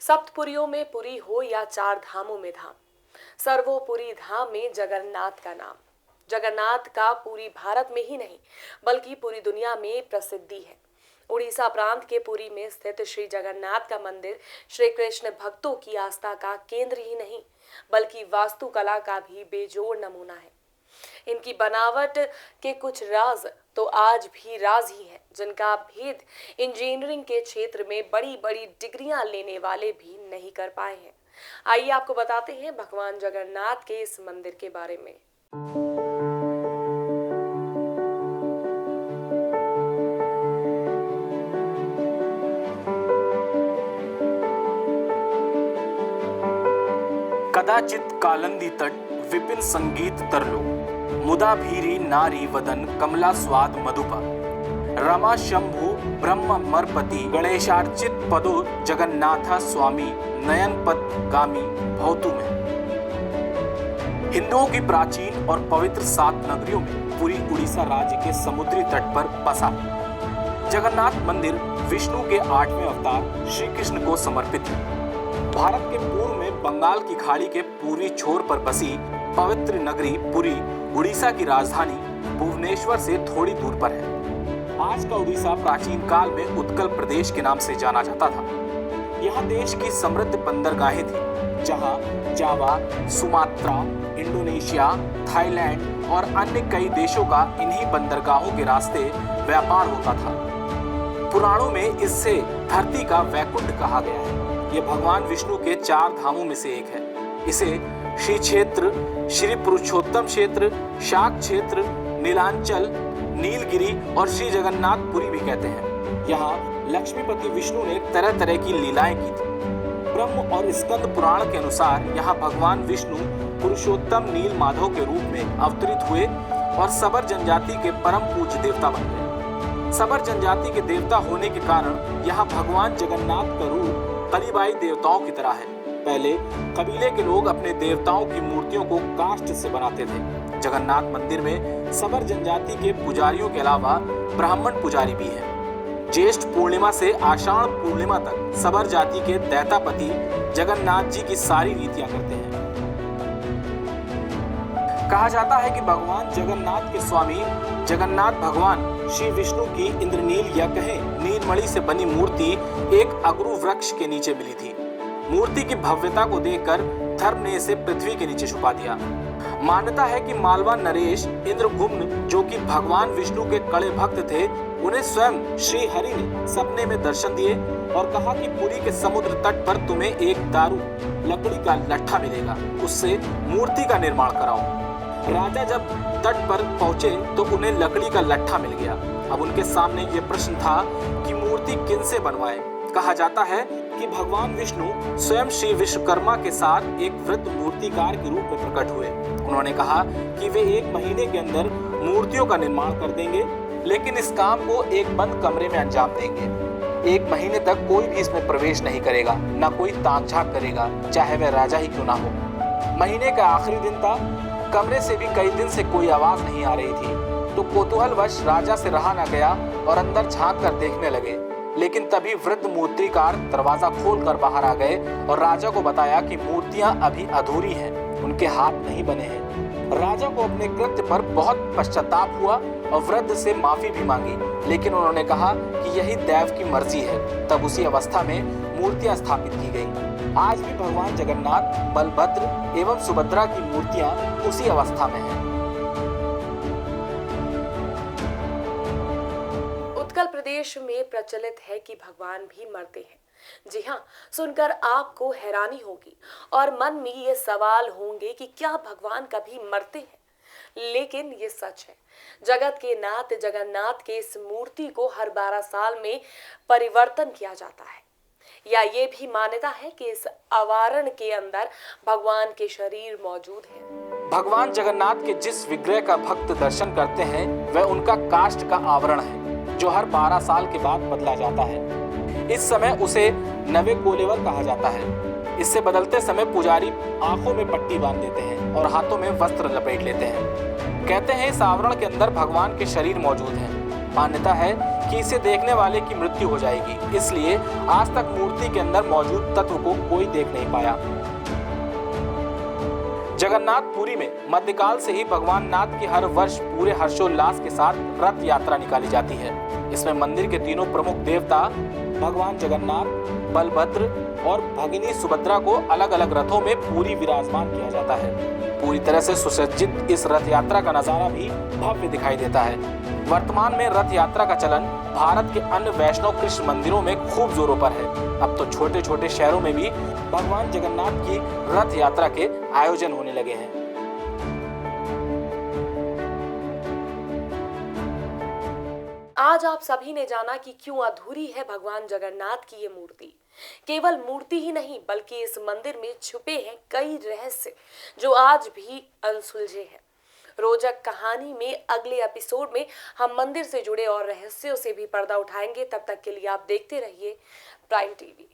सप्तपुरियों में पुरी हो या चार धामों में धाम, सर्वोपरि धाम में जगन्नाथ का नाम। जगन्नाथ का पूरी भारत में ही नहीं बल्कि पूरी दुनिया में प्रसिद्धि है। उड़ीसा प्रांत के पुरी में स्थित श्री जगन्नाथ का मंदिर श्री कृष्ण भक्तों की आस्था का केंद्र ही नहीं बल्कि वास्तुकला का भी बेजोड़ नमूना है। इनकी बनावट के कुछ राज तो आज भी राज ही हैं, जिनका भेद इंजीनियरिंग के क्षेत्र में बड़ी बड़ी डिग्रियां लेने वाले भी नहीं कर पाए हैं। आइए आपको बताते हैं भगवान जगन्नाथ के इस मंदिर के बारे में। कदाचित कालंदी तट विपिन संगीत तरलो, मुदा भीरी नारी वदन कमला स्वाद मधुपा, रमा शंभु ब्रह्म मरपति गणेशार्चित पदो जगन्नाथा स्वामी नयन पद गामी भौतु में। हिंदुओं की प्राचीन और पवित्र 7 नगरियों में पुरी उड़ीसा राज्य के समुद्री तट पर बसा। जगन्नाथ मंदिर विष्णु के 8वें अवतार श्री कृष्ण को समर्पित है। भारत के पूर्व में बंगाल की खाड़ी के पूर्वी छोर पर बसी पवित्र नगरी पुरी उड़ीसा की राजधानी भुवनेश्वर से थोड़ी दूर पर है। आज का उड़ीसा प्राचीन काल में उत्कल प्रदेश के नाम से जाना जाता था। यहाँ देश की समृद्ध बंदरगाहें थी, जहाँ जावा, सुमात्रा, इंडोनेशिया, थाईलैंड और अन्य कई देशों का इन्हीं बंदरगाहों के रास्ते व्यापार होता था। पुराणों में इससे धरती का वैकुंठ कहा गया है। यह भगवान विष्णु के 4 धामों में से एक है। इसे श्री क्षेत्र, श्री पुरुषोत्तम क्षेत्र, शाक क्षेत्र, नीलांचल, नीलगिरी और श्री जगन्नाथपुरी भी कहते हैं। यहाँ लक्ष्मीपति विष्णु ने तरह तरह की लीलाएं की थी। ब्रह्म और स्कंद पुराण के अनुसार यहाँ भगवान विष्णु पुरुषोत्तम नील माधव के रूप में अवतरित हुए और सबर जनजाति के परम पूज्य देवता बन गए। सबर जनजाति के देवता होने के कारण यहाँ भगवान जगन्नाथ का रूप कलीबाई देवताओं की तरह है। पहले कबीले के लोग अपने देवताओं की मूर्तियों को काष्ठ से बनाते थे। जगन्नाथ मंदिर में सबर जनजाति के पुजारियों के अलावा ब्राह्मण पुजारी भी हैं। ज्येष्ठ पूर्णिमा से आषाढ़ पूर्णिमा तक सबर जाति के दैतापति जगन्नाथ जी की सारी रीतियां करते हैं। कहा जाता है कि भगवान जगन्नाथ के स्वामी जगन्नाथ भगवान श्री विष्णु की इंद्रनील या कहें नीलमणि से बनी मूर्ति एक अगरू वृक्ष के नीचे मिली थी। मूर्ति की भव्यता को देखकर धर्म ने इसे पृथ्वी के नीचे छुपा दिया। मान्यता है कि मालवा नरेश इंद्रगुम्न, जो कि भगवान विष्णु के कड़े भक्त थे, उन्हें स्वयं श्री हरि ने सपने में दर्शन दिए और कहा कि पुरी के समुद्र तट पर तुम्हें एक दारू लकड़ी का लट्ठा मिलेगा, उससे मूर्ति का निर्माण कराओ। राजा जब तट पर पहुंचे तो उन्हें लकड़ी का लट्ठा मिल गया। अब उनके सामने ये प्रश्न था कि मूर्ति किनसे बनवाए। कहा जाता है कि भगवान विष्णु स्वयं श्री विश्वकर्मा के साथ एक वृद्ध मूर्तिकार के रूप में प्रकट हुए। उन्होंने कहा कि वे 1 महीने के अंदर मूर्तियों का निर्माण कर देंगे, लेकिन इस काम को एक बंद कमरे में अंजाम देंगे। 1 महीने तक कोई भी इसमें प्रवेश नहीं करेगा, न कोई ताक झांक करेगा, चाहे वह राजा ही क्यों ना हो। महीने का आखिरी दिन था। कमरे से भी कई दिन से कोई आवाज नहीं आ रही थी, तो कौतूहलवश राजा से रहा न गया और अंदर झांक कर देखने लगे। लेकिन तभी वृद्ध मूर्तिकार दरवाजा खोलकर बाहर आ गए और राजा को बताया कि मूर्तियां अभी अधूरी हैं, उनके हाथ नहीं बने हैं। राजा को अपने कृत्य पर बहुत पश्चाताप हुआ और वृद्ध से माफी भी मांगी, लेकिन उन्होंने कहा कि यही दैव की मर्जी है। तब उसी अवस्था में मूर्तियां स्थापित की गई। आज भी भगवान जगन्नाथ, बलभद्र एवं सुभद्रा की मूर्तियां उसी अवस्था में हैं। उत्कल प्रदेश में प्रचलित है कि भगवान भी मरते हैं। जी हाँ, सुनकर आपको हैरानी होगी और मन में ये सवाल होंगे कि क्या भगवान कभी मरते हैं? लेकिन ये सच है। जगत के नाथ जगन्नाथ के इस मूर्ति को हर 12 साल में परिवर्तन किया जाता है। या ये भी मान्यता है कि इस आवारण के अंदर भगवान के शरीर मौजूद है। भगवान जगन्नाथ के जिस विग्रह का भक्त दर्शन करते हैं वह उनका काष्ठ का आवरण है, जो हर 12 साल के बाद बदला जाता है। इस समय उसे नवे कोलेवर कहा जाता है। इससे बदलते समय पुजारी आंखों में पट्टी बांध देते हैं और हाथों में वस्त्र लपेट लेते हैं। कहते हैं इस आवरण के अंदर भगवान के शरीर मौजूद हैं। मान्यता है कि इसे देखने वाले की मृत्यु हो जाएगी, इसलिए आज तक मूर्ति के अंदर मौजूद तत्व को कोई देख नहीं पाया। जगन्नाथपुरी में मध्यकाल से ही भगवान नाथ की हर वर्ष पूरे हर्षोल्लास के साथ रथ यात्रा निकाली जाती है। इसमें मंदिर के तीनों प्रमुख देवता भगवान जगन्नाथ, बलभद्र और भगिनी सुभद्रा को अलग अलग रथों में पूरी विराजमान किया जाता है। पूरी तरह से सुसज्जित इस रथ यात्रा का नजारा भी भव्य दिखाई देता है। वर्तमान में रथ यात्रा का चलन भारत के अन्य वैष्णव कृष्ण मंदिरों में खूब जोरों पर है। अब तो छोटे छोटे शहरों में भी भगवान जगन्नाथ की रथ यात्रा के आयोजन होने लगे हैं। आज आप सभी ने जाना कि क्यों अधूरी है भगवान जगन्नाथ की ये मूर्ति। केवल मूर्ति ही नहीं बल्कि इस मंदिर में छुपे हैं कई रहस्य जो आज भी अनसुलझे हैं। रोचक कहानी में अगले एपिसोड में हम मंदिर से जुड़े और रहस्यों से भी पर्दा उठाएंगे। तब तक के लिए आप देखते रहिए प्राइम टीवी।